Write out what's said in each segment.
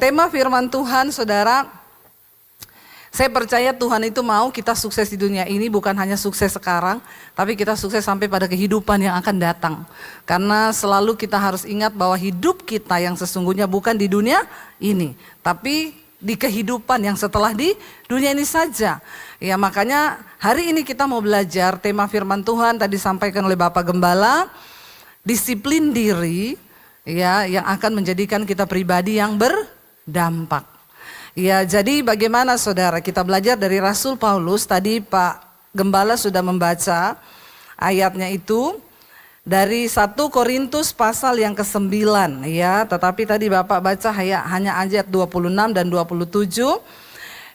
Tema firman Tuhan, saudara, saya percaya Tuhan itu mau kita sukses di dunia ini, bukan hanya sukses sekarang, tapi kita sukses sampai pada kehidupan yang akan datang. Karena selalu kita harus ingat bahwa hidup kita yang sesungguhnya bukan di dunia ini, tapi di kehidupan yang setelah di dunia ini saja. Ya, makanya hari ini kita mau belajar tema firman Tuhan tadi disampaikan oleh Bapak Gembala, disiplin diri, ya, yang akan menjadikan kita pribadi yang berdampak. Ya, jadi bagaimana saudara, kita belajar dari Rasul Paulus. Tadi Pak Gembala sudah membaca ayatnya itu dari 1 Korintus pasal yang ke-9, ya. Tetapi tadi Bapak baca hanya ayat 26 dan 27,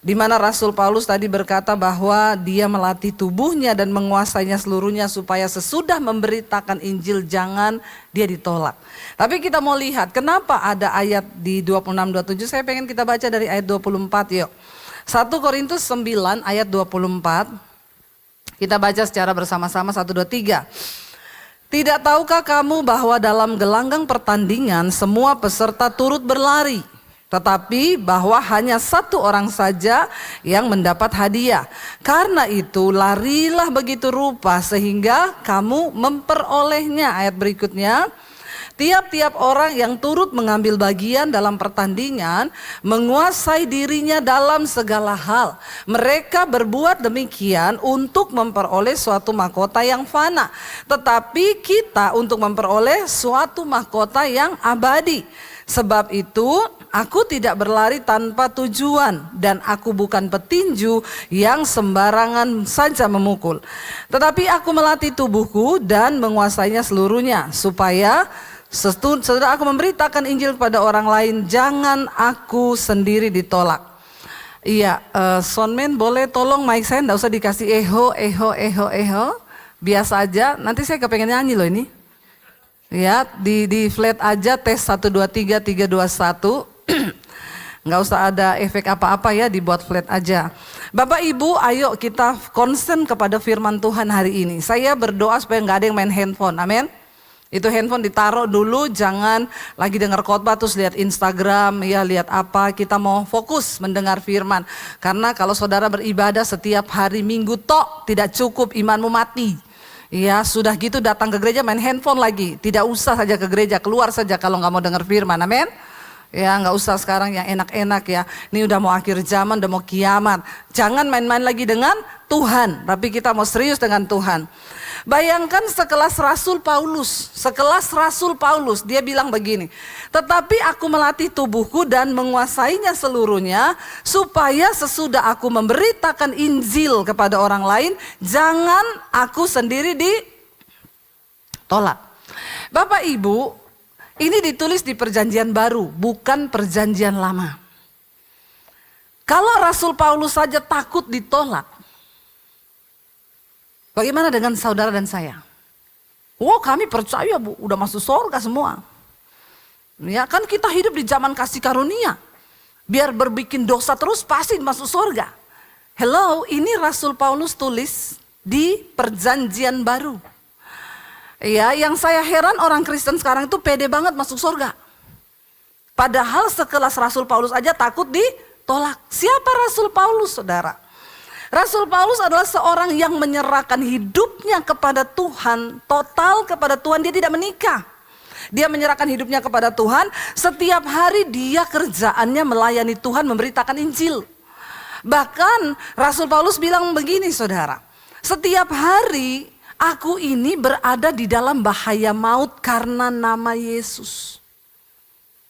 di mana Rasul Paulus tadi berkata bahwa dia melatih tubuhnya dan menguasainya seluruhnya supaya sesudah memberitakan Injil jangan dia ditolak. Tapi kita mau lihat kenapa ada ayat di 26-27, saya pengen kita baca dari ayat 24 yuk. 1 Korintus 9 ayat 24, kita baca secara bersama-sama 1, 2, 3. Tidak tahukah kamu bahwa dalam gelanggang pertandingan semua peserta turut berlari? Tetapi bahwa hanya satu orang saja yang mendapat hadiah. Karena itu larilah begitu rupa sehingga kamu memperolehnya. Ayat berikutnya. Tiap-tiap orang yang turut mengambil bagian dalam pertandingan menguasai dirinya dalam segala hal. Mereka berbuat demikian untuk memperoleh suatu mahkota yang fana. Tetapi kita untuk memperoleh suatu mahkota yang abadi. Sebab itu aku tidak berlari tanpa tujuan dan aku bukan petinju yang sembarangan saja memukul. Tetapi aku melatih tubuhku dan menguasainya seluruhnya supaya setelah aku memberitakan Injil kepada orang lain, jangan aku sendiri ditolak. Iya, soundman boleh tolong mic saya enggak usah dikasih eho. Biasa aja, nanti saya kepengen nyanyi loh ini. Ya, di flat aja tes 1, 2, 3, 3, 2, 1. Nggak usah ada efek apa-apa ya, dibuat flat aja. Bapak Ibu, ayo kita concern kepada firman Tuhan hari ini. Saya berdoa supaya nggak ada yang main handphone, amin. Itu handphone ditaruh dulu, jangan lagi dengar khotbah terus lihat Instagram, ya lihat apa. Kita mau fokus mendengar firman. Karena kalau saudara beribadah setiap hari Minggu tok tidak cukup, imanmu mati. Ya sudah gitu datang ke gereja main handphone lagi. Tidak usah saja ke gereja, keluar saja kalau nggak mau dengar firman, amin. Ya nggak usah sekarang yang enak-enak ya. Ini udah mau akhir zaman, udah mau kiamat. Jangan main-main lagi dengan Tuhan, tapi kita mau serius dengan Tuhan. Bayangkan sekelas Rasul Paulus, dia bilang begini. Tetapi aku melatih tubuhku dan menguasainya seluruhnya, supaya sesudah aku memberitakan Injil kepada orang lain, jangan aku sendiri ditolak. Bapak Ibu, ini ditulis di perjanjian baru, bukan perjanjian lama. Kalau Rasul Paulus saja takut ditolak, bagaimana dengan saudara dan saya? Oh, kami percaya Bu, udah masuk surga semua. Ya kan kita hidup di zaman kasih karunia. Biar berbikin dosa terus pasti masuk surga. Hello, ini Rasul Paulus tulis di perjanjian baru. Ya, yang saya heran orang Kristen sekarang itu pede banget masuk surga. Padahal sekelas Rasul Paulus aja takut ditolak. Siapa Rasul Paulus, saudara? Rasul Paulus adalah seorang yang menyerahkan hidupnya kepada Tuhan, total kepada Tuhan, dia tidak menikah. Dia menyerahkan hidupnya kepada Tuhan, setiap hari dia kerjaannya melayani Tuhan, memberitakan Injil. Bahkan Rasul Paulus bilang begini saudara, setiap hari aku ini berada di dalam bahaya maut karena nama Yesus.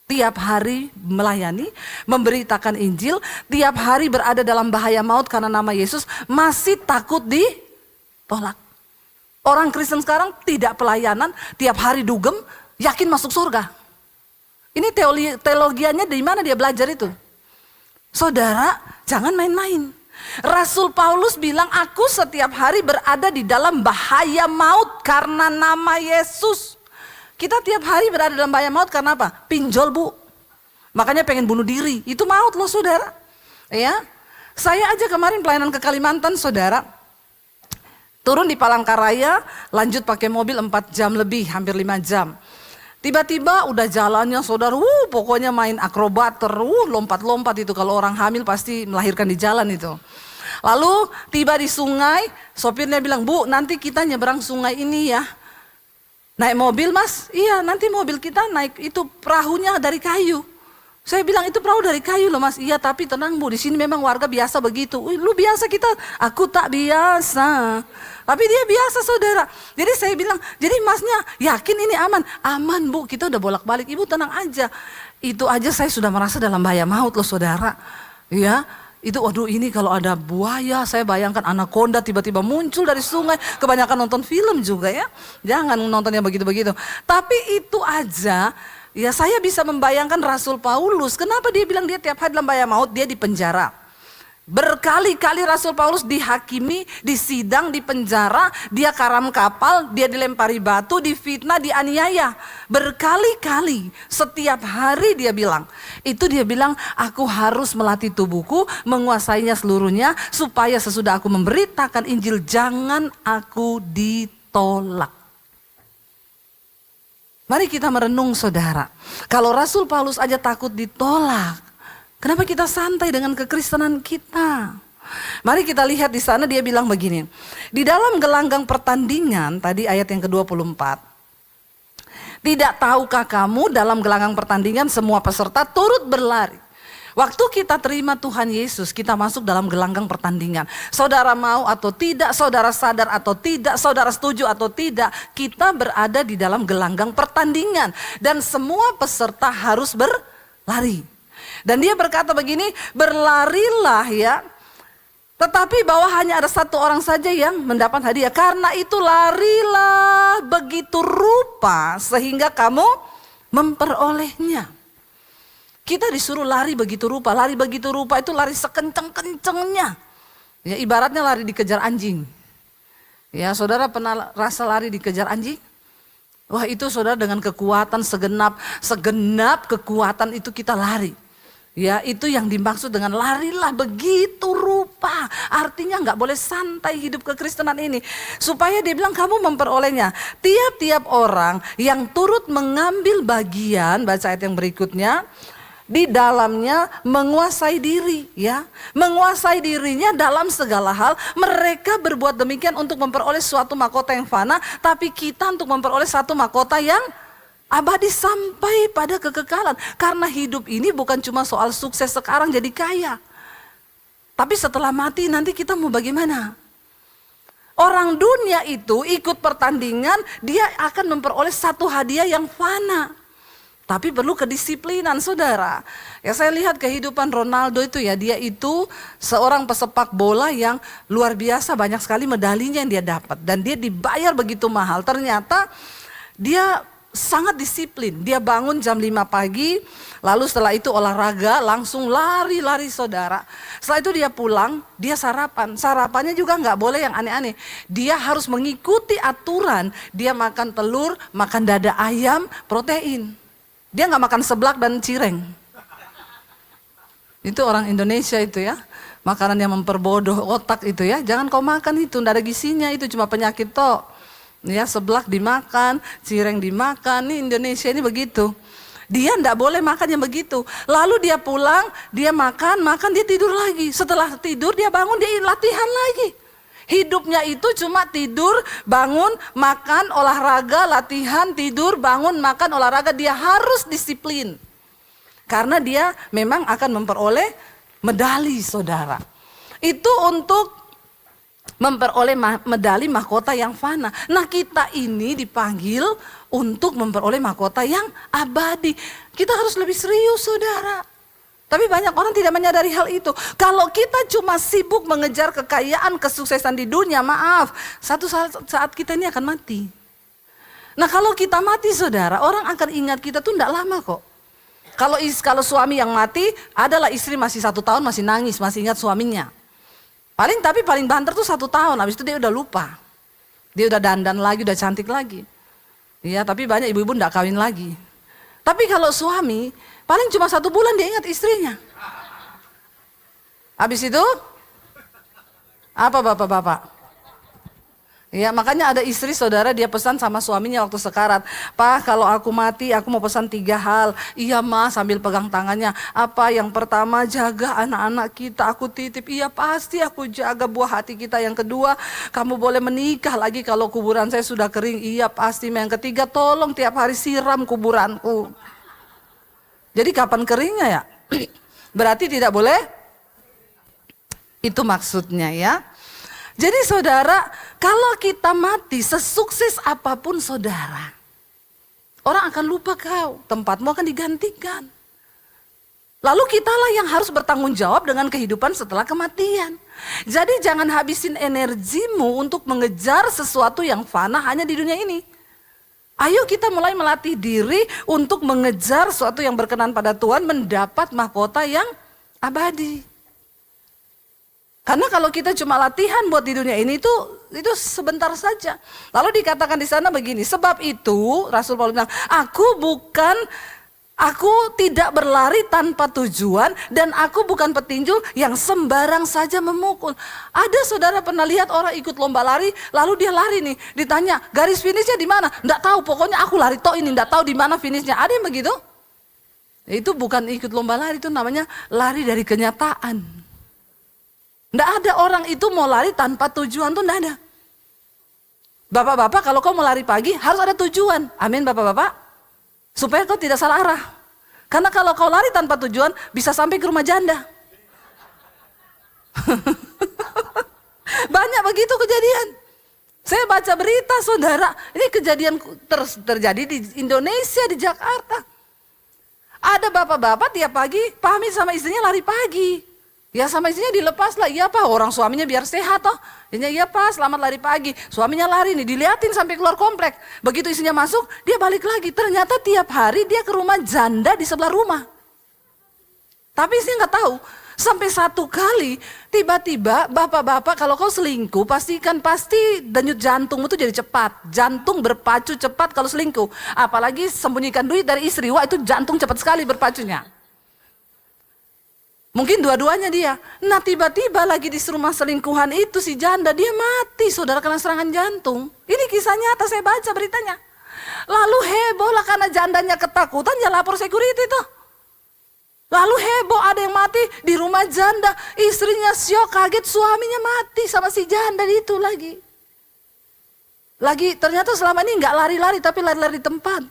Tiap hari melayani, memberitakan Injil, tiap hari berada dalam bahaya maut karena nama Yesus, masih takut ditolak. Orang Kristen sekarang tidak pelayanan, tiap hari dugem, yakin masuk surga. Ini teologianya dari mana dia belajar itu? Saudara, jangan main-main. Rasul Paulus bilang, aku setiap hari berada di dalam bahaya maut karena nama Yesus. Kita tiap hari berada dalam bahaya maut karena apa? Pinjol Bu. Makanya pengen bunuh diri. Itu maut loh saudara. Ya, saya aja kemarin pelayanan ke Kalimantan saudara. Turun di Palangkaraya, lanjut pakai mobil 4 jam lebih, hampir 5 jam. Tiba-tiba udah jalannya saudara, pokoknya main akrobater, lompat-lompat itu. Kalau orang hamil pasti melahirkan di jalan itu. Lalu tiba di sungai, sopirnya bilang, Bu nanti kita nyeberang sungai ini ya. Naik mobil Mas? Iya nanti mobil kita naik itu perahunya dari kayu. Saya bilang itu perahu dari kayu loh Mas. Iya tapi tenang Bu, di sini memang warga biasa begitu. Lu biasa, kita, aku tak biasa. Tapi dia biasa saudara. Jadi saya bilang, jadi Masnya yakin ini aman? Aman Bu, kita udah bolak-balik. Ibu tenang aja. Itu aja saya sudah merasa dalam bahaya maut loh saudara. Ya, itu waduh ini kalau ada buaya, saya bayangkan anaconda tiba-tiba muncul dari sungai. Kebanyakan nonton film juga ya. Jangan nonton yang begitu-begitu. Tapi itu aja. Ya saya bisa membayangkan Rasul Paulus, kenapa dia bilang dia tiap hari dalam bahaya maut, dia di penjara. Berkali-kali Rasul Paulus dihakimi, disidang, di penjara, dia karam kapal, dia dilempari batu, difitnah, dianiaya. Berkali-kali, setiap hari dia bilang. Itu dia bilang, aku harus melatih tubuhku, menguasainya seluruhnya, supaya sesudah aku memberitakan Injil, jangan aku ditolak. Mari kita merenung saudara, kalau Rasul Paulus aja takut ditolak, kenapa kita santai dengan kekristenan kita? Mari kita lihat di sana dia bilang begini, di dalam gelanggang pertandingan, tadi ayat yang ke-24. Tidak tahukah kamu dalam gelanggang pertandingan semua peserta turut berlari. Waktu kita terima Tuhan Yesus, kita masuk dalam gelanggang pertandingan. Saudara mau atau tidak, saudara sadar atau tidak, saudara setuju atau tidak, kita berada di dalam gelanggang pertandingan. Dan semua peserta harus berlari. Dan dia berkata begini, berlarilah ya. Tetapi bahwa hanya ada satu orang saja yang mendapat hadiah. Karena itu larilah begitu rupa sehingga kamu memperolehnya. Kita disuruh lari begitu rupa itu lari sekenceng-kencengnya. Ya ibaratnya lari dikejar anjing. Ya saudara pernah rasa lari dikejar anjing? Wah itu saudara dengan kekuatan segenap kekuatan itu kita lari. Ya itu yang dimaksud dengan larilah begitu rupa. Artinya nggak boleh santai hidup kekristenan ini. Supaya dia bilang kamu memperolehnya. Tiap-tiap orang yang turut mengambil bagian, baca ayat yang berikutnya. Di dalamnya menguasai diri ya. Menguasai dirinya dalam segala hal. Mereka berbuat demikian untuk memperoleh suatu mahkota yang fana. Tapi kita untuk memperoleh satu mahkota yang abadi sampai pada kekekalan. Karena hidup ini bukan cuma soal sukses sekarang jadi kaya. Tapi setelah mati nanti kita mau bagaimana? Orang dunia itu ikut pertandingan, dia akan memperoleh satu hadiah yang fana. Tapi perlu kedisiplinan saudara. Ya saya lihat kehidupan Ronaldo itu ya, dia itu seorang pesepak bola yang luar biasa, banyak sekali medalinya yang dia dapat. Dan dia dibayar begitu mahal. Ternyata dia sangat disiplin. Dia bangun jam 5 pagi, lalu setelah itu olahraga, langsung lari-lari saudara. Setelah itu dia pulang, dia sarapan. Sarapannya juga nggak boleh yang aneh-aneh. Dia harus mengikuti aturan. Dia makan telur, makan dada ayam, protein. Dia nggak makan seblak dan cireng. Itu orang Indonesia itu ya. Makanan yang memperbodoh otak itu ya. Jangan kau makan itu, nggak ada gizinya, itu cuma penyakit toh. Ya seblak dimakan, cireng dimakan, nih Indonesia ini begitu. Dia nggak boleh makan yang begitu. Lalu dia pulang, dia makan, dia tidur lagi. Setelah tidur dia bangun, dia latihan lagi. Hidupnya itu cuma tidur, bangun, makan, olahraga, latihan, tidur, bangun, makan, olahraga. Dia harus disiplin. Karena dia memang akan memperoleh medali saudara. Itu untuk memperoleh medali mahkota yang fana. Nah kita ini dipanggil untuk memperoleh mahkota yang abadi. Kita harus lebih serius saudara. Tapi banyak orang tidak menyadari hal itu. Kalau kita cuma sibuk mengejar kekayaan, kesuksesan di dunia, maaf, satu saat kita ini akan mati. Nah kalau kita mati saudara, orang akan ingat kita tuh tidak lama kok. Kalau suami yang mati, adalah istri masih 1 tahun masih nangis, masih ingat suaminya. Paling banter tuh 1 tahun, habis itu dia udah lupa. Dia udah dandan lagi, udah cantik lagi. Ya, tapi banyak ibu-ibu tidak kawin lagi. Tapi kalau suami, paling cuma 1 bulan dia ingat istrinya. Habis itu, apa bapak-bapak? Ya, makanya ada istri saudara dia pesan sama suaminya waktu sekarat. Pak, kalau aku mati aku mau pesan 3 hal. Iya Ma, sambil pegang tangannya. Apa? Yang pertama, jaga anak-anak kita, aku titip. Iya pasti aku jaga buah hati kita. Yang kedua, kamu boleh menikah lagi kalau kuburan saya sudah kering. Iya pasti. Yang ketiga, tolong tiap hari siram kuburanku. Jadi kapan keringnya ya? Berarti tidak boleh. Itu maksudnya ya. Jadi saudara, kalau kita mati sesukses apapun saudara, orang akan lupa kau, tempatmu akan digantikan. Lalu kitalah yang harus bertanggung jawab dengan kehidupan setelah kematian. Jadi jangan habisin energimu untuk mengejar sesuatu yang fana hanya di dunia ini. Ayo kita mulai melatih diri untuk mengejar sesuatu yang berkenan pada Tuhan, mendapat mahkota yang abadi. Karena kalau kita cuma latihan buat di dunia ini itu sebentar saja. Lalu dikatakan di sana begini, sebab itu Rasul Paulus bilang, aku tidak berlari tanpa tujuan dan aku bukan petinju yang sembarang saja memukul. Ada saudara pernah lihat orang ikut lomba lari, lalu dia lari nih, ditanya garis finishnya di mana? Nggak tahu, pokoknya aku lari toh ini, nggak tahu di mana finishnya. Ada yang begitu? Itu bukan ikut lomba lari, itu namanya lari dari kenyataan. Nggak ada orang itu mau lari tanpa tujuan tuh nggak ada. Bapak-bapak kalau kau mau lari pagi harus ada tujuan. Amin bapak-bapak. Supaya kau tidak salah arah. Karena kalau kau lari tanpa tujuan bisa sampai ke rumah janda. Banyak begitu kejadian. Saya baca berita saudara. Ini kejadian terjadi di Indonesia, di Jakarta. Ada bapak-bapak tiap pagi pamit sama istrinya lari pagi. Ya sama istrinya dilepas lah, iya Pak, orang suaminya biar sehat toh. Iya Pak, selamat lari pagi. Suaminya lari nih, diliatin sampai keluar komplek. Begitu istrinya masuk, dia balik lagi. Ternyata tiap hari dia ke rumah janda di sebelah rumah. Tapi istrinya nggak tahu. Sampai satu kali, tiba-tiba bapak-bapak kalau kau selingkuh, pasti denyut jantungmu tuh jadi cepat. Jantung berpacu cepat kalau selingkuh. Apalagi sembunyikan duit dari istri, wah itu jantung cepat sekali berpacunya. Mungkin dua-duanya dia. Nah tiba-tiba lagi di rumah selingkuhan itu si janda dia mati saudara kena serangan jantung. Ini kisah nyata saya baca beritanya. Lalu heboh lah karena jandanya ketakutan ya lapor security tuh. Lalu heboh ada yang mati di rumah janda. Istrinya syok kaget suaminya mati sama si janda itu lagi. Lagi ternyata selama ini nggak lari-lari tapi lari-lari di tempat.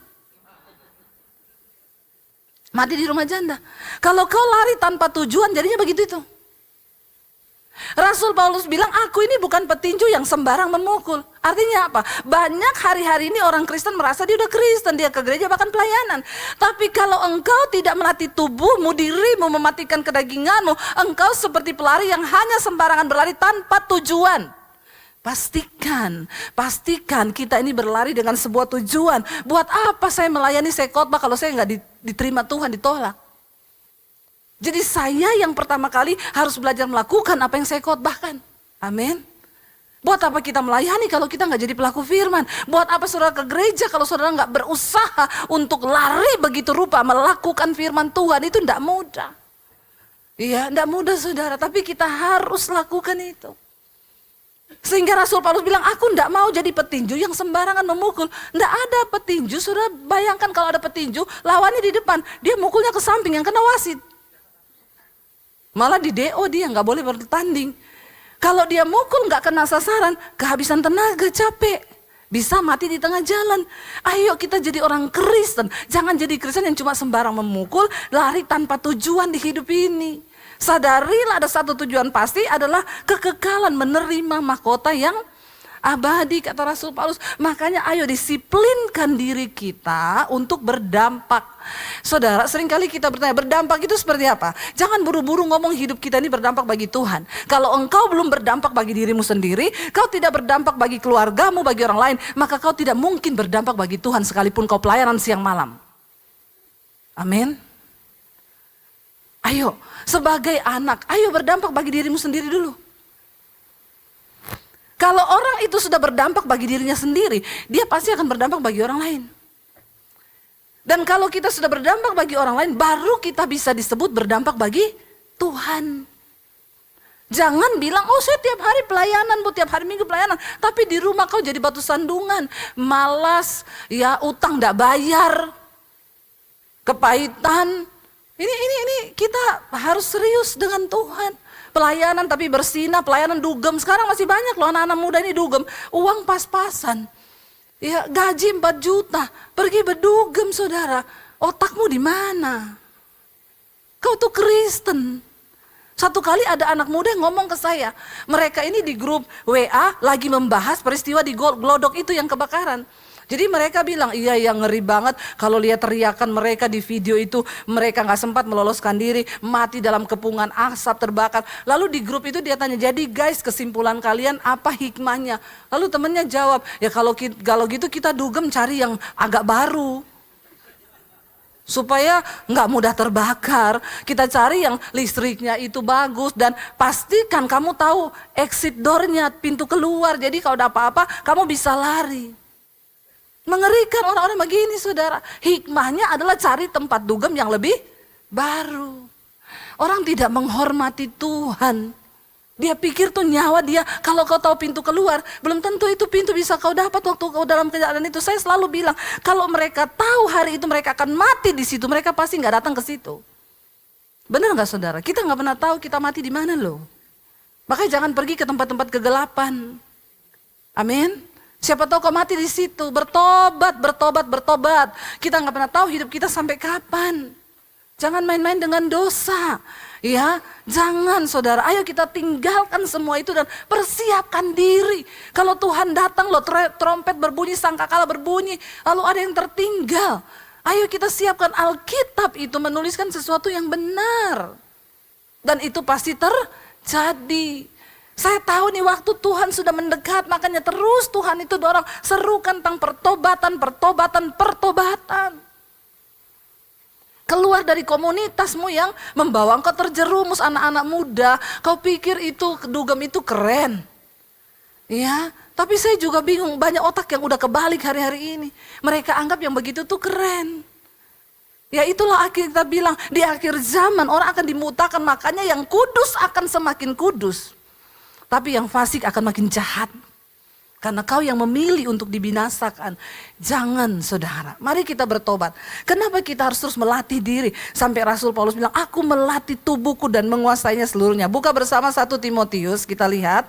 Mati di rumah janda. Kalau kau lari tanpa tujuan jadinya begitu itu. Rasul Paulus bilang aku ini bukan petinju yang sembarang memukul. Artinya apa? Banyak hari-hari ini orang Kristen merasa dia udah Kristen, dia ke gereja bahkan pelayanan. Tapi kalau engkau tidak melatih tubuhmu, dirimu, mematikan kedaginganmu, engkau seperti pelari yang hanya sembarangan berlari tanpa tujuan. Pastikan kita ini berlari dengan sebuah tujuan. Buat apa saya melayani, saya khotbah kalau saya nggak diterima Tuhan, ditolak. Jadi saya yang pertama kali harus belajar melakukan apa yang saya khotbahkan. Amin. Buat apa kita melayani kalau kita nggak jadi pelaku firman? Buat apa saudara ke gereja kalau saudara nggak berusaha untuk lari begitu rupa melakukan firman Tuhan? Itu nggak mudah. Iya, nggak mudah saudara. Tapi kita harus lakukan itu. Sehingga Rasul Paulus bilang, aku enggak mau jadi petinju yang sembarangan memukul. Enggak ada petinju, saudara bayangkan kalau ada petinju, lawannya di depan, dia mukulnya ke samping yang kena wasit. Malah di DO dia enggak boleh bertanding. Kalau dia mukul enggak kena sasaran, kehabisan tenaga, capek. Bisa mati di tengah jalan. Ayo kita jadi orang Kristen. Jangan jadi Kristen yang cuma sembarang memukul, lari tanpa tujuan di hidup ini. Sadarilah ada satu tujuan pasti adalah kekekalan menerima mahkota yang abadi kata Rasul Paulus. Makanya ayo disiplinkan diri kita untuk berdampak. Saudara seringkali kita bertanya berdampak itu seperti apa? Jangan buru-buru ngomong hidup kita ini berdampak bagi Tuhan. Kalau engkau belum berdampak bagi dirimu sendiri, kau tidak berdampak bagi keluargamu, bagi orang lain, maka kau tidak mungkin berdampak bagi Tuhan sekalipun kau pelayanan siang malam. Amin. Ayo, sebagai anak, ayo berdampak bagi dirimu sendiri dulu. Kalau orang itu sudah berdampak bagi dirinya sendiri, dia pasti akan berdampak bagi orang lain. Dan kalau kita sudah berdampak bagi orang lain, baru kita bisa disebut berdampak bagi Tuhan. Jangan bilang, oh saya tiap hari pelayanan, Bu, tiap hari Minggu pelayanan. Tapi di rumah kau jadi batu sandungan. Malas, ya utang gak bayar. Kepahitan. Ini kita harus serius dengan Tuhan. Pelayanan tapi bersinah, pelayanan dugem. Sekarang masih banyak loh anak-anak muda ini dugem. Uang pas-pasan. Ya, gaji 4 juta. Pergi berdugem, saudara. Otakmu di mana? Kau tuh Kristen. Satu kali ada anak muda yang ngomong ke saya, mereka ini di grup WA lagi membahas peristiwa di Glodok itu yang kebakaran. Jadi mereka bilang, iya yang ngeri banget kalau lihat teriakan mereka di video itu, mereka gak sempat meloloskan diri, mati dalam kepungan asap terbakar. Lalu di grup itu dia tanya, jadi guys kesimpulan kalian apa hikmahnya? Lalu temennya jawab, ya kalau gitu kita dugem cari yang agak baru. Supaya nggak mudah terbakar, kita cari yang listriknya itu bagus dan pastikan kamu tahu exit door-nya, pintu keluar. Jadi kalau ada apa-apa, kamu bisa lari. Mengerikan orang-orang begini, saudara. Hikmahnya adalah cari tempat dugem yang lebih baru. Orang tidak menghormati Tuhan. Dia pikir tuh nyawa dia, kalau kau tahu pintu keluar, belum tentu itu pintu bisa kau dapat waktu kau dalam keadaan itu. Saya selalu bilang, kalau mereka tahu hari itu mereka akan mati di situ, mereka pasti nggak datang ke situ. Benar nggak saudara? Kita nggak pernah tahu kita mati di mana loh. Makanya jangan pergi ke tempat-tempat kegelapan. Amin. Siapa tahu kau mati di situ, bertobat. Kita nggak pernah tahu hidup kita sampai kapan. Jangan main-main dengan dosa. Ya, jangan saudara, ayo kita tinggalkan semua itu dan persiapkan diri. Kalau Tuhan datang loh, trompet berbunyi, sangkakala berbunyi, lalu ada yang tertinggal. Ayo kita siapkan Alkitab itu menuliskan sesuatu yang benar. Dan itu pasti terjadi. Saya tahu nih waktu Tuhan sudah mendekat, makanya terus Tuhan itu dorong, serukan tentang pertobatan. Keluar dari komunitasmu yang membawa engkau terjerumus anak-anak muda. Kau pikir itu dugem itu keren. Ya, tapi saya juga bingung, banyak otak yang udah kebalik hari-hari ini. Mereka anggap yang begitu tuh keren. Ya itulah akhir kita bilang, di akhir zaman orang akan dimutakan, makanya yang kudus akan semakin kudus. Tapi yang fasik akan makin jahat. Karena kau yang memilih untuk dibinasakan. Jangan saudara, mari kita bertobat. Kenapa kita harus terus melatih diri? Sampai Rasul Paulus bilang, aku melatih tubuhku dan menguasainya seluruhnya. Buka bersama 1 Timotius, kita lihat.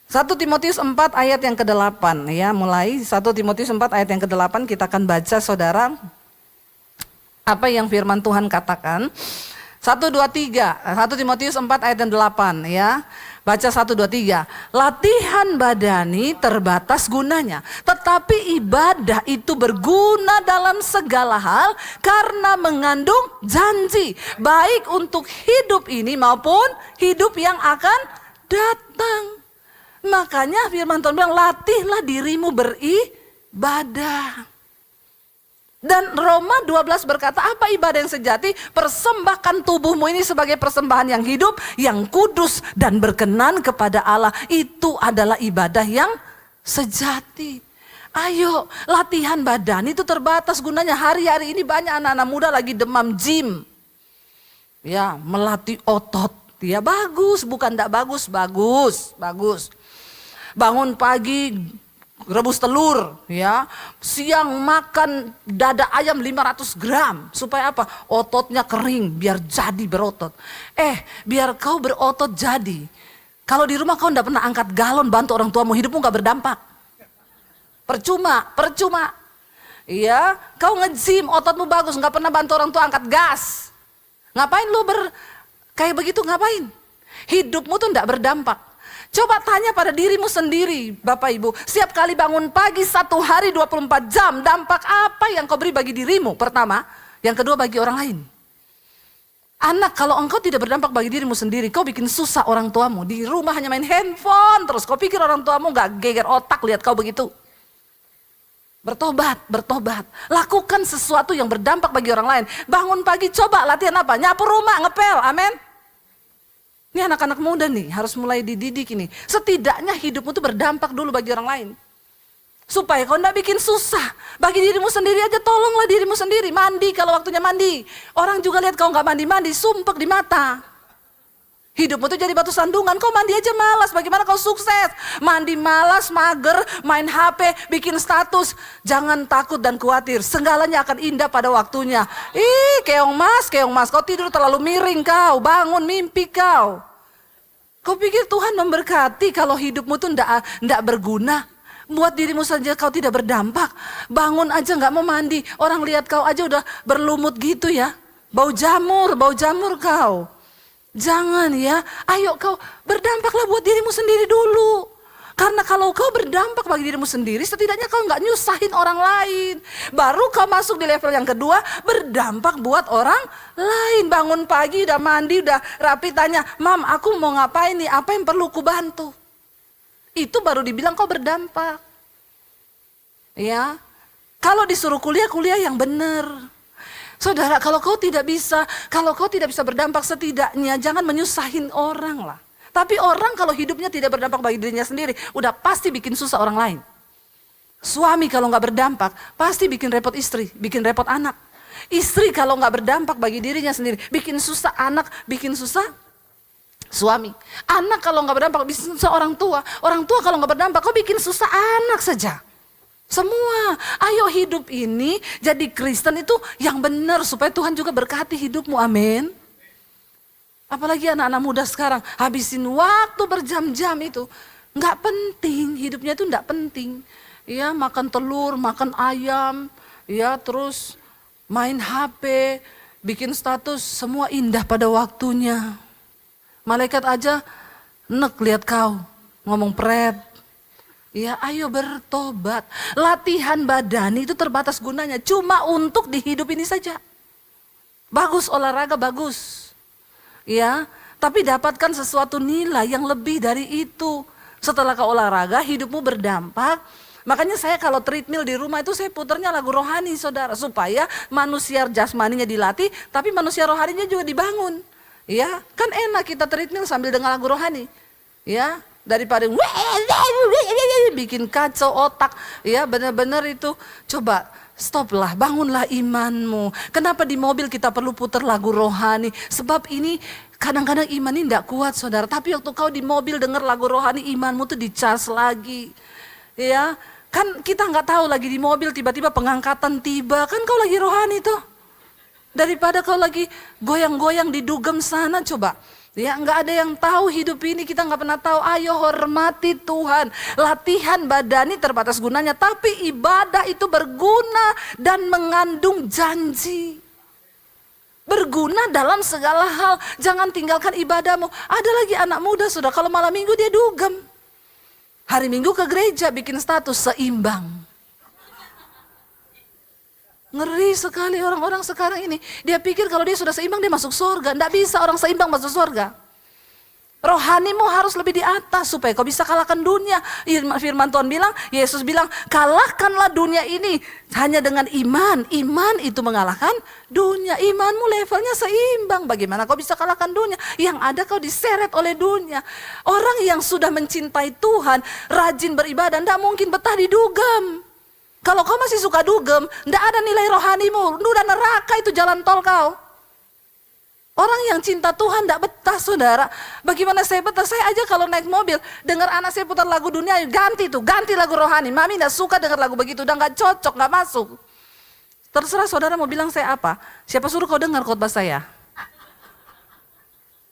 1 Timotius 4 ayat yang ke-8 ya, mulai 1 Timotius 4 ayat yang ke-8 kita akan baca saudara. Apa yang firman Tuhan katakan. 1, 2, 3, 1 Timotius 4 ayat yang 8 ya. Baca 1, 2, 3. Latihan badani terbatas gunanya. Tetapi ibadah itu berguna dalam segala hal karena mengandung janji. Baik untuk hidup ini maupun hidup yang akan datang. Makanya firman Tuhan bilang, latihlah dirimu beribadah. Dan Roma 12 berkata, apa ibadah yang sejati? Persembahkan tubuhmu ini sebagai persembahan yang hidup, yang kudus dan berkenan kepada Allah. Itu adalah ibadah yang sejati. Ayo, latihan badan itu terbatas gunanya. Hari-hari ini banyak anak-anak muda lagi demam gym. Ya, melatih otot. Ya bagus, bukan tidak bagus, bagus. Bangun pagi rebus telur, ya. Siang makan dada ayam 500 gram. Supaya apa? Ototnya kering, biar jadi berotot. Biar kau berotot jadi. Kalau di rumah kau tidak pernah angkat galon bantu orang tuamu, hidupmu gak berdampak. Percuma. Iya, kau nge-gym, ototmu bagus, gak pernah bantu orang tua angkat gas. Ngapain lu kayak begitu, ngapain? Hidupmu tuh tidak berdampak. Coba tanya pada dirimu sendiri, Bapak Ibu. Setiap kali bangun pagi 1 hari 24 jam, dampak apa yang kau beri bagi dirimu? Pertama, yang kedua bagi orang lain. Anak, kalau engkau tidak berdampak bagi dirimu sendiri, kau bikin susah orang tuamu. Di rumah hanya main handphone terus, kau pikir orang tuamu gak geger otak lihat kau begitu. Bertobat. Lakukan sesuatu yang berdampak bagi orang lain. Bangun pagi, coba latihan apa? Nyapu rumah, ngepel, amin. Ini anak-anak muda nih, harus mulai dididik ini. Setidaknya hidupmu tuh berdampak dulu bagi orang lain. Supaya kau tidak bikin susah. Bagi dirimu sendiri aja, tolonglah dirimu sendiri. Mandi kalau waktunya mandi. Orang juga lihat kau gak mandi-mandi, sumpek di mata. Hidupmu tuh jadi batu sandungan, kau mandi aja malas, bagaimana kau sukses? Mandi malas, mager, main HP, bikin status. Jangan takut dan khawatir, segalanya akan indah pada waktunya. Keong mas, kau tidur terlalu miring kau, bangun mimpi kau. Kau pikir Tuhan memberkati kalau hidupmu tuh ndak berguna? Buat dirimu saja kau tidak berdampak. Bangun aja gak mau mandi, orang lihat kau aja udah berlumut gitu ya. Bau jamur kau. Jangan ya, ayo kau berdampaklah buat dirimu sendiri dulu. Karena kalau kau berdampak bagi dirimu sendiri, setidaknya kau nggak nyusahin orang lain. Baru kau masuk di level yang kedua, berdampak buat orang lain. Bangun pagi, udah mandi, udah rapi, tanya, Mam, aku mau ngapain nih, apa yang perlu ku bantu? Itu baru dibilang kau berdampak. Ya, kalau disuruh kuliah yang benar. Saudara, kalau kau tidak bisa berdampak, setidaknya jangan menyusahin orang lah. Tapi orang kalau hidupnya tidak berdampak bagi dirinya sendiri, udah pasti bikin susah orang lain. Suami kalau nggak berdampak, pasti bikin repot istri, bikin repot anak. Istri kalau nggak berdampak bagi dirinya sendiri, bikin susah anak, bikin susah suami. Anak kalau nggak berdampak, bikin susah orang tua. Orang tua kalau nggak berdampak, kau bikin susah anak saja. Semua, ayo hidup ini jadi Kristen itu yang benar supaya Tuhan juga berkati hidupmu, amin. Apalagi anak-anak muda sekarang, habisin waktu berjam-jam itu, nggak penting, hidupnya itu nggak penting. Ya makan telur, makan ayam, ya terus main HP, bikin status, semua indah pada waktunya. Malaikat aja nek lihat kau, ngomong pret. Ya ayo bertobat. Latihan badani itu terbatas gunanya. Cuma untuk di hidup ini saja. Bagus olahraga, bagus. Ya, tapi dapatkan sesuatu nilai yang lebih dari itu. Setelah kau olahraga, hidupmu berdampak. Makanya saya kalau treadmill di rumah itu saya putarnya lagu rohani, saudara. Supaya manusia jasmaninya dilatih, tapi manusia rohaninya juga dibangun. Ya, kan enak kita treadmill sambil dengar lagu rohani. Ya, daripada bikin kacau otak, ya benar-benar itu. Coba stoplah, bangunlah imanmu. Kenapa di mobil kita perlu putar lagu rohani? Sebab ini kadang-kadang iman ini tidak kuat, saudara. Tapi waktu kau di mobil dengar lagu rohani, imanmu tuh dicas lagi. Ya, kan kita nggak tahu lagi di mobil tiba-tiba pengangkatan tiba, kan kau lagi rohani tuh. Daripada kau lagi goyang-goyang di dugem sana, coba. Ya nggak ada yang tahu hidup ini, kita nggak pernah tahu. Ayo hormati Tuhan. Latihan badani terbatas gunanya, tapi ibadah itu berguna dan mengandung janji. Berguna dalam segala hal. Jangan tinggalkan ibadahmu. Ada lagi anak muda sudah, kalau malam minggu dia dugem. Hari minggu ke gereja bikin status seimbang. Ngeri sekali orang-orang sekarang ini. Dia pikir kalau dia sudah seimbang dia masuk surga. Tidak bisa orang seimbang masuk surga. Rohanimu harus lebih di atas supaya kau bisa kalahkan dunia. Firman Tuhan bilang, Yesus bilang, kalahkanlah dunia ini hanya dengan iman. Iman itu mengalahkan dunia. Imanmu levelnya seimbang. Bagaimana kau bisa kalahkan dunia? Yang ada kau diseret oleh dunia. Orang yang sudah mencintai Tuhan, rajin beribadah, tidak mungkin betah di dugem. Kalau kau masih suka dugem, tidak ada nilai rohanimu. Udah neraka itu jalan tol kau. Orang yang cinta Tuhan tidak betah, saudara. Bagaimana saya betah? Saya aja kalau naik mobil, dengar anak saya putar lagu dunia, ganti lagu rohani. Mami tidak suka dengar lagu begitu, udah nggak cocok, nggak masuk. Terserah saudara mau bilang saya apa. Siapa suruh kau dengar khotbah saya?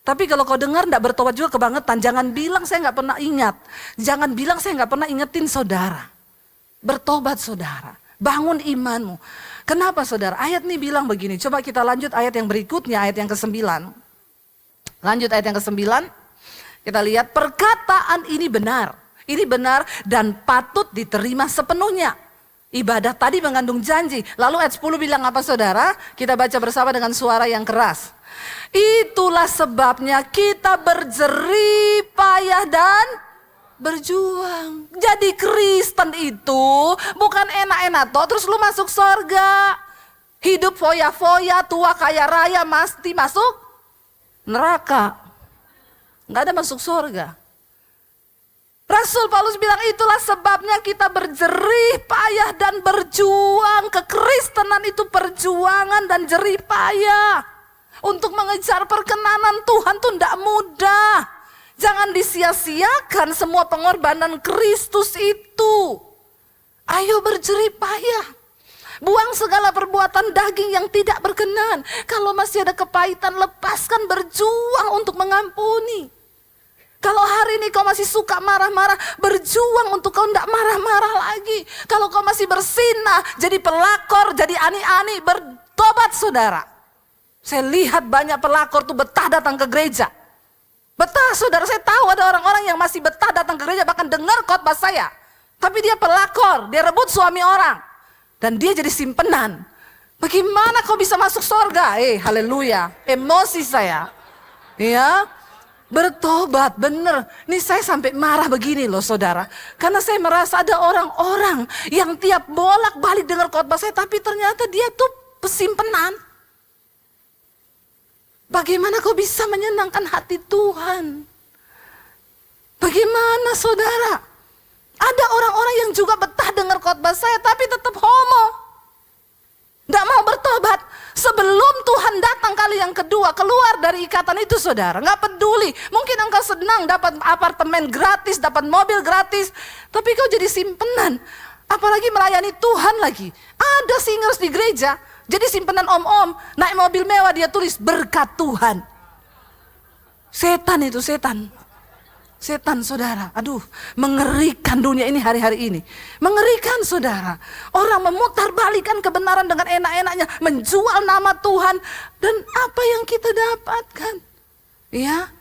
Tapi kalau kau dengar tidak bertobat juga kebangetan. Jangan bilang saya nggak pernah ingat. Jangan bilang saya nggak pernah ingetin saudara. Bertobat saudara, bangun imanmu. Kenapa saudara? Ayat ini bilang begini, coba kita lanjut ayat yang berikutnya, ayat yang ke-9. Lanjut ayat yang ke-9, kita lihat perkataan ini benar dan patut diterima sepenuhnya. Ibadah tadi mengandung janji, lalu ayat 10 bilang apa saudara? Kita baca bersama dengan suara yang keras. Itulah sebabnya kita berjerih payah dan berjuang. Jadi Kristen itu bukan enak-enak toh terus lu masuk surga. Hidup foya-foya, tua kaya raya, mesti masuk neraka. Nggak ada masuk surga. Rasul Paulus bilang itulah sebabnya kita berjerih payah dan berjuang. Kekristenan itu perjuangan dan jerih payah. Untuk mengejar perkenanan Tuhan tuh tidak mudah. Jangan disia-siakan semua pengorbanan Kristus itu. Ayo berjerih payah. Buang segala perbuatan daging yang tidak berkenan. Kalau masih ada kepahitan, lepaskan, berjuang untuk mengampuni. Kalau hari ini kau masih suka marah-marah, berjuang untuk kau tidak marah-marah lagi. Kalau kau masih bersinah, jadi pelakor, jadi ani-ani, bertobat saudara. Saya lihat banyak pelakor tuh betah datang ke gereja. Betah saudara, saya tahu ada orang-orang yang masih betah datang ke gereja, bahkan dengar khotbah saya. Tapi dia pelakor, dia rebut suami orang. Dan dia jadi simpenan. Bagaimana kau bisa masuk surga? Haleluya. Emosi saya. Ya, bertobat, bener. Nih saya sampai marah begini loh saudara. Karena saya merasa ada orang-orang yang tiap bolak-balik dengar khotbah saya, tapi ternyata dia tuh pesimpenan. Bagaimana kau bisa menyenangkan hati Tuhan? Bagaimana saudara? Ada orang-orang yang juga betah dengar khotbah saya tapi tetap homo. Tidak mau bertobat. Sebelum Tuhan datang kali yang kedua, keluar dari ikatan itu saudara. Nggak peduli. Mungkin engkau senang dapat apartemen gratis, dapat mobil gratis. Tapi kau jadi simpenan. Apalagi melayani Tuhan lagi. Ada singers di gereja. Jadi simpenan om-om. Naik mobil mewah dia tulis berkat Tuhan. Setan itu, setan. Setan saudara, aduh mengerikan dunia ini hari-hari ini. Mengerikan saudara. Orang memutarbalikkan kebenaran dengan enak-enaknya. Menjual nama Tuhan. Dan apa yang kita dapatkan? Ya,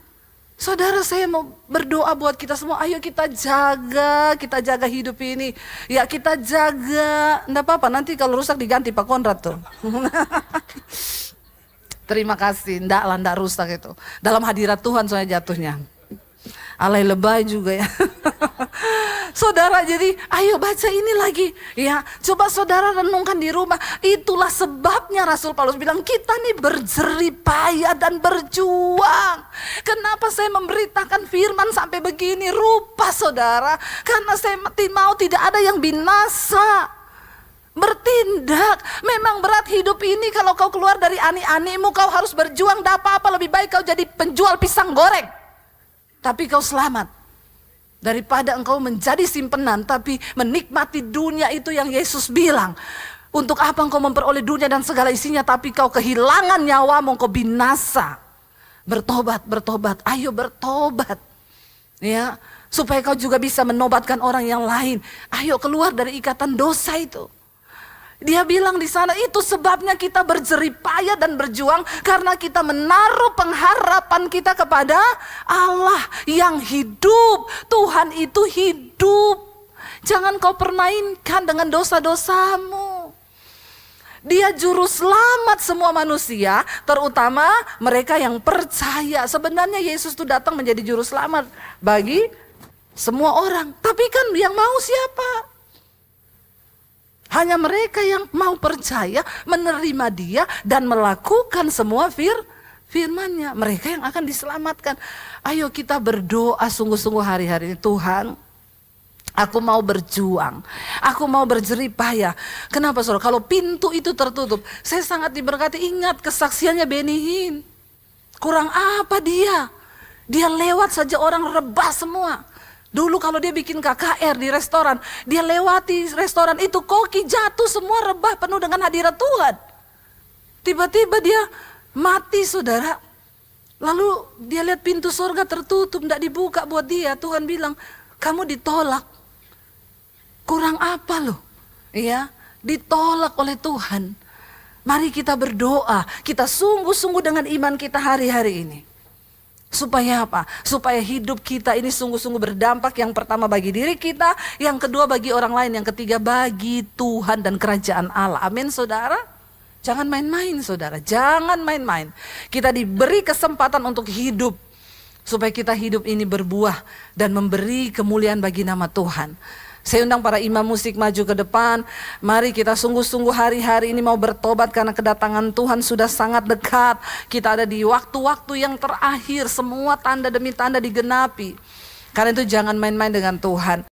saudara saya mau berdoa buat kita semua. Ayo kita jaga hidup ini. Ya kita jaga. Nggak apa-apa, nanti kalau rusak diganti Pak Konrad tuh. Terima kasih, nggak rusak itu. Dalam hadirat Tuhan soalnya jatuhnya. Alay lebay juga ya. Saudara, jadi ayo baca ini lagi ya. Coba saudara renungkan di rumah. Itulah sebabnya Rasul Paulus bilang kita nih berjerih payah dan berjuang. Kenapa saya memberitakan firman sampai begini rupa saudara? Karena saya mau tidak ada yang binasa. Bertindak, memang berat hidup ini. Kalau kau keluar dari ani-animu, kau harus berjuang. Tidak apa-apa, lebih baik kau jadi penjual pisang goreng tapi kau selamat, daripada engkau menjadi simpenan tapi menikmati dunia itu yang Yesus bilang. Untuk apa engkau memperoleh dunia dan segala isinya tapi kau kehilangan nyawamu, engkau binasa. Bertobat, ayo bertobat ya, supaya kau juga bisa menobatkan orang yang lain. Ayo keluar dari ikatan dosa itu. Dia bilang di sana, itu sebabnya kita berjerih payah dan berjuang karena kita menaruh pengharapan kita kepada Allah yang hidup. Tuhan itu hidup. Jangan kau permainkan dengan dosa-dosamu. Dia juru selamat semua manusia, terutama mereka yang percaya. Sebenarnya Yesus itu datang menjadi juru selamat bagi semua orang. Tapi kan yang mau siapa? Hanya mereka yang mau percaya, menerima dia dan melakukan semua firman-Nya. Mereka yang akan diselamatkan. Ayo kita berdoa sungguh-sungguh hari-hari ini. Tuhan, aku mau berjuang. Aku mau berjerih payah. Kenapa saudara? Kalau pintu itu tertutup, saya sangat diberkati. Ingat kesaksiannya Benny Hinn. Kurang apa dia? Dia lewat saja orang rebah semua. Dulu kalau dia bikin KKR di restoran, dia lewati restoran itu, koki jatuh semua rebah penuh dengan hadirat Tuhan. Tiba-tiba dia mati saudara. Lalu dia lihat pintu surga tertutup, tidak dibuka buat dia. Tuhan bilang, kamu ditolak. Kurang apa loh? Ya, ditolak oleh Tuhan. Mari kita berdoa, kita sungguh-sungguh dengan iman kita hari-hari ini. Supaya apa? Supaya hidup kita ini sungguh-sungguh berdampak. Yang pertama bagi diri kita, yang kedua bagi orang lain, yang ketiga bagi Tuhan dan kerajaan Allah. Amin saudara. Jangan main-main saudara, jangan main-main. Kita diberi kesempatan untuk hidup. Supaya kita hidup ini berbuah dan memberi kemuliaan bagi nama Tuhan. Saya undang para imam musik maju ke depan. Mari kita sungguh-sungguh hari-hari ini mau bertobat karena kedatangan Tuhan sudah sangat dekat. Kita ada di waktu-waktu yang terakhir, semua tanda demi tanda digenapi. Karena itu jangan main-main dengan Tuhan.